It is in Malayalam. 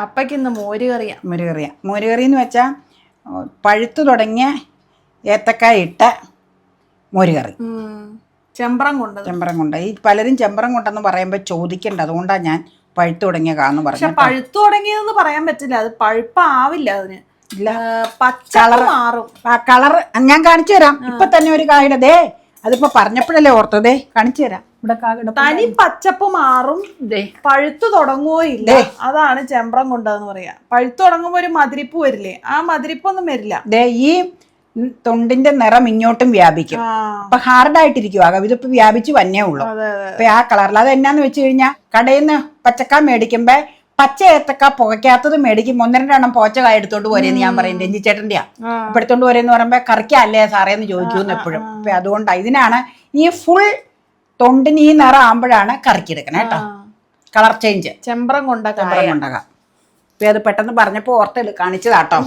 അപ്പയ്ക്ക് ഇന്ന് മോരുകറിയാ. മോരുകറി എന്ന് വെച്ചാൽ പഴുത്തു തുടങ്ങിയ ഏത്തക്കായ ഇട്ട മോരുകറി. ചെമ്പ്രം കൊണ്ട്. ഈ പലരും ചെമ്പ്രം കൊണ്ടെന്ന് പറയുമ്പോൾ ചോദിക്കണ്ട, അതുകൊണ്ടാണ് ഞാൻ പഴുത്തു തുടങ്ങിയ കാന്ന് പറഞ്ഞു. പക്ഷെ പഴുത്തു തുടങ്ങിയതെന്ന് പറയാൻ പറ്റില്ല, അത് പഴുപ്പാവില്ല. അതിന് പച്ച മാറും. ആ കളർ ഞാൻ കാണിച്ചു തരാം. ഇപ്പൊ തന്നെ ഒരു കായുടെ ദേ, അതിപ്പോ പറഞ്ഞപ്പോഴല്ലേ ഓർത്തതേ, കാണിച്ചു തരാം. ഇവിടെ തനി പച്ചപ്പ് മാറും, പഴുത്തു തുടങ്ങുവോ ഇല്ല. അതാണ് ചെമ്പ്രം കൊണ്ടെന്ന് പറയാ. പഴുത്തു തുടങ്ങുമ്പോ ഒരു മതിരിപ്പ് വരില്ലേ, ആ മതിരിപ്പൊന്നും വരില്ല. ദേ ഈ തൊണ്ടിന്റെ നിറം ഇങ്ങോട്ടും വ്യാപിക്കും. അപ്പൊ ഹാർഡായിട്ടിരിക്കുവാ, ഇതിപ്പോ വ്യാപിച്ചു വന്നേ ഉള്ളൂ. അപ്പൊ ആ കളറിൽ അത് എന്നാന്ന് വെച്ച് കഴിഞ്ഞാൽ കടയിൽ നിന്ന് പച്ചക്ക മേടിക്കുമ്പോ പച്ച ഏത്തക്ക പുകയ്ക്കാത്തത് മേടിക്കും. 1-2 എണ്ണം പോച്ചക്കായ എടുത്തോണ്ട് പോരെന്ന് ഞാൻ പറയും. രഞ്ജിച്ചേട്ടൻ്റെയാ. അപ്പൊ എടുത്തോണ്ട് പോരെന്ന് പറയുമ്പോ കറിക്കല്ലേ സാറേന്ന് ചോദിക്കൂന്ന് എപ്പോഴും. അപ്പൊ അതുകൊണ്ടാണ് ഇതിനാണ് ഈ ഫുൾ തൊണ്ടിന് ഈ നിറം ആകുമ്പോഴാണ് കറിക്കെടുക്കണേ കേട്ടോ. കളർ ചേഞ്ച് ചെമ്പ്രം കൊണ്ടക. അപ്പൊ അത് പെട്ടെന്ന് പറഞ്ഞപ്പോ ഓർത്ത് കാണിച്ചതാട്ടോ.